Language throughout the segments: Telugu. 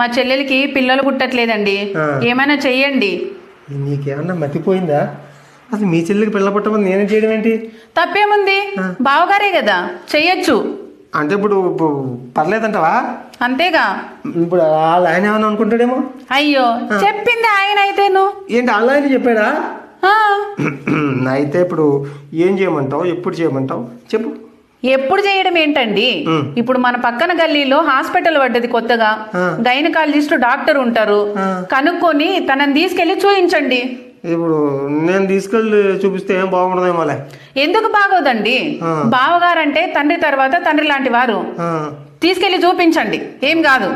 మా చెల్లెలకి పిల్లలు పుట్టట్లేదండి, ఏమైనా చెయ్యండి. నీకేమన్నా మతిపోయిందా? అసలు మీ చెల్లికి పిల్ల పుట్టమని నేనే చేయడం ఏంటి? తప్పేముంది, బావగారే కదా చెయ్యొచ్చు. అంటే ఇప్పుడు పర్లేదంటావా? అంతేగా. ఇప్పుడు ఆయన ఏమన్నా అనుకుంటాడేమో. అయ్యో, చెప్పింది ఆయన అయితేను ఏంటి వాళ్ళ ఆయన చెప్పాడా? అయితే ఇప్పుడు ఏం చేయమంటావు, ఎప్పుడు చేయమంటావు చెప్పు. ఎప్పుడు చేయడం ఏంటండి, ఇప్పుడు మన పక్కన గల్లీలో హాస్పిటల్ పడ్డది కొత్తగా, గైనకాలజిస్ట్ డాక్టర్ ఉంటారు, కనుక్కొని తనని తీసుకెళ్లి చూయించండి. ఇప్పుడు నేను తీసుకెళ్ళి చూపిస్తే ఏం బాగుండదేమోలే. ఎందుకు బాగోదండి, బావగారంటే తండ్రి తర్వాత తండ్రి లాంటి వారు, తీసుకెళ్లి చూపించండి, ఏం కాదు.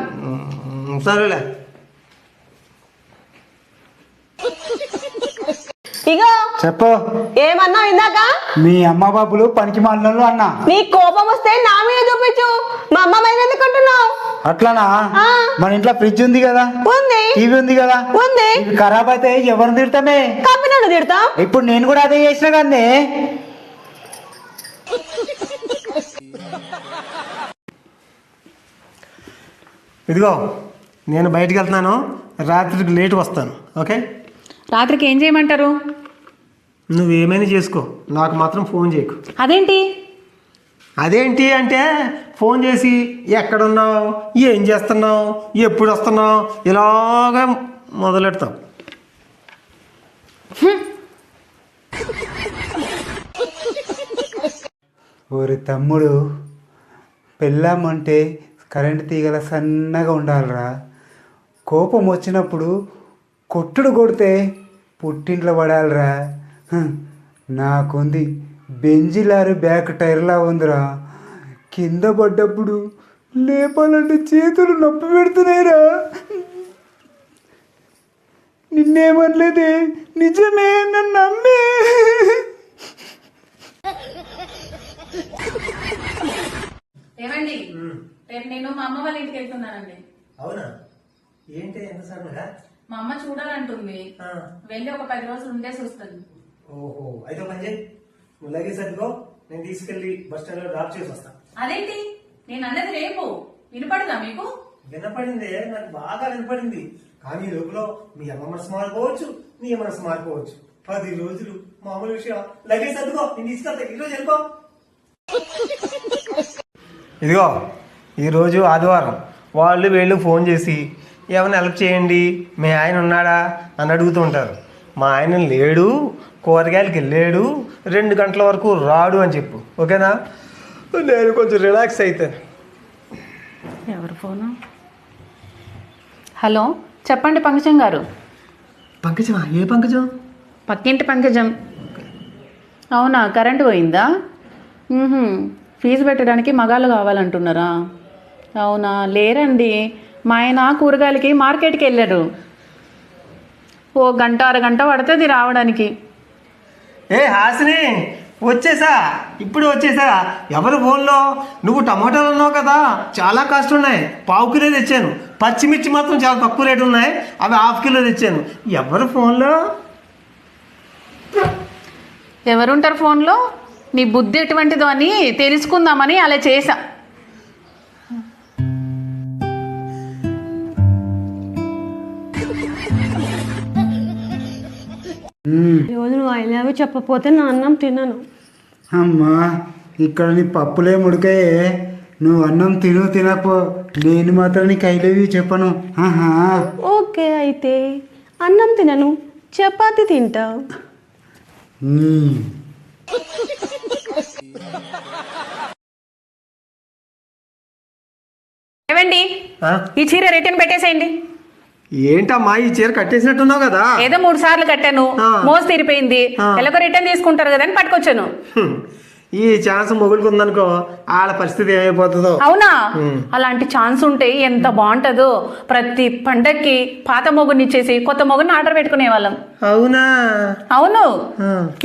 సరేలే. ఇగో చెప్పు. ఏమన్నా ఇందాక మీ అమ్మ బాబులు పనికి మాలినోళ్ళు అన్నా. నీ కోపం వస్తే నా మీద చూపించు, మా అమ్మ మీద ఎందుకు అంటున్నావు? అట్లానా? మన ఇంట్లో ఫ్రిడ్జ్ ఉంది కదా, ఉంది. టీవీ ఉంది కదా, ఉంది. ఇవి ఖరాబ్ అయితే ఎవరిని తిడతామే? కంపెనీలు తిడతాం. ఇప్పుడు నేను కూడా అదే చేసిన కానీ. ఇదిగో నేను బయటికి వెళ్తున్నాను, రాత్రికి లేట్ వస్తాను. ఓకే? రాత్రికి ఏం చేయమంటారు? నువ్వేమైనా చేసుకో, నాకు మాత్రం ఫోన్ చేయకు. అదేంటి? అదేంటి అంటే ఫోన్ చేసి ఎక్కడున్నావు, ఏం చేస్తున్నావు, ఎప్పుడు వస్తున్నావు ఇలాగా మొదలెడతావు. ఓరి తమ్ముడు, పెళ్ళామంటే కరెంట్ తీగల సన్నగా ఉండాలిరా. కోపం వచ్చినప్పుడు కొట్టుడు కొడితే పుట్టింట్లో పడాలిరా. నాకుంది బెంజిలారు బ్యాక్ టైర్లా ఉందిరా. కింద పడ్డప్పుడు లేపాలంటే చేతులు నొప్పి పెడుతున్నాయిరా. నిన్నేమనలేదే, నిజమే, నన్ను నమ్మే. ఏమండి, రేపు నేను మా అమ్మ వాళ్ళ ఇంటికి వెళ్తున్నానండి. అవునా? ఏంటి ఎంత సడన్గా? మా అమ్మ చూడాలంటుంది, వెళ్ళి ఒక 10 రోజులు ఉండేసి వస్తుంది. ఓహో, అయితే పని చేయి, నువ్వు లగేజ్ సర్దుకో, నేను తీసుకెళ్ళి బస్ స్టాండ్ లో డ్రాప్ చేసి వస్తాను. అదేంటి, నేను అన్నది రేపు, వినపడదా మీకు? వినపడింది, నాకు బాగా వినపడింది. కానీ లోపల మీ అమ్మ మనసు మారిపోవచ్చు, నీ మనసు మారిపోవచ్చు. 10 రోజులు మామూలు విషయం. లగేజ్ సర్దుకో, నేను తీసుకెళ్తా, ఈరోజు వెళ్ళిపో. ఇదిగో ఈరోజు ఆదివారం, వాళ్ళు వీళ్ళు ఫోన్ చేసి ఏమైనా హెల్ప్ చేయండి, మీ ఆయన ఉన్నాడా అని అడుగుతూ ఉంటారు. మా ఆయన లేడు, కూరగాయలకి వెళ్ళాడు, 2 గంటల వరకు రాడు అని చెప్పు. ఓకేనా? నేను కొంచెం రిలాక్స్ అవుతాను. ఎవరు ఫోను? హలో, చెప్పండి పంకజం గారు. పంకజమా? ఏ పంకజం? పక్కింటి పంకజం. అవునా, కరెంటు పోయిందా? ఫీజు పెట్టడానికి మగాళ్ళు కావాలంటున్నారా? అవునా, లేరండి, మా ఆయన కూరగాయలకి మార్కెట్కి వెళ్ళాడు. ఓ గంట అరగంట పడుతుంది రావడానికి. ఏ హాసిని, వచ్చేసా, ఇప్పుడు వచ్చేసా. ఎవరు ఫోన్లో? నువ్వు టమాటాలు అన్నావు కదా, చాలా కాస్ట్ ఉన్నాయి, 1/2 కిలో తెచ్చాను. పచ్చిమిర్చి మాత్రం చాలా తక్కువ రేటు ఉన్నాయి, అవి 1/2 కిలో తెచ్చాను. ఎవరు ఫోన్లో? ఎవరుంటారు ఫోన్లో? నీ బుద్ధి ఎటువంటిదో అని తెలుసుకుందామని అలా చేశా. రోజు నువ్వు ఐ లవ్ యూ చెప్పపోతే నా అన్నం తినను. అమ్మా, ఇక్కడ నీ పప్పులే ఉడికాయే, నువ్వు అన్నం తినకపో, నేను మాత్రం నీకు ఐ లవ్ యూ చెప్పను. ఓకే, అయితే అన్నం తినను, చపాతి తింటా. ఏవండి, ఈ చీర రిటర్న్ పెట్టేసేయండి. ఏంటమ్మా, ఈ చీర కట్టేసినట్టున్నావు కదా? ఏదో 3 సార్లు కట్టాను, మోసు తీరిపోయింది, ఎలాగో రిటర్న్ తీసుకుంటారు కదా అని పట్టుకొచ్చాను. ఈ ఛాన్స్ మొగుడికి ఉందనుకో, వాళ్ళ పరిస్థితి ఏమైపోతుందో. అవునా? అలాంటి ఛాన్స్ ఉంటే ఎంత బాగుంటుందో. ప్రతి పండక్కి పాత మొగుడిని ఇచ్చేసి కొత్త మొగుడిని ఆర్డర్ పెట్టుకునే వాళ్ళం. అవునా? అవును.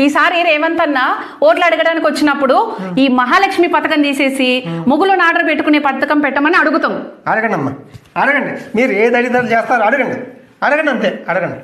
ఈసారి రేవంత్ అన్న ఓట్లు అడగడానికి వచ్చినప్పుడు ఈ మహాలక్ష్మి పథకం తీసేసి మొగుళ్ళని ఆర్డర్ పెట్టుకునే పథకం పెట్టమని అడుగుతాం. అడగండి అమ్మా, అడగండి. మీరు ఏది అడిగితే చేస్తారు, అడగండి, అడగండి, అంతే, అడగండి.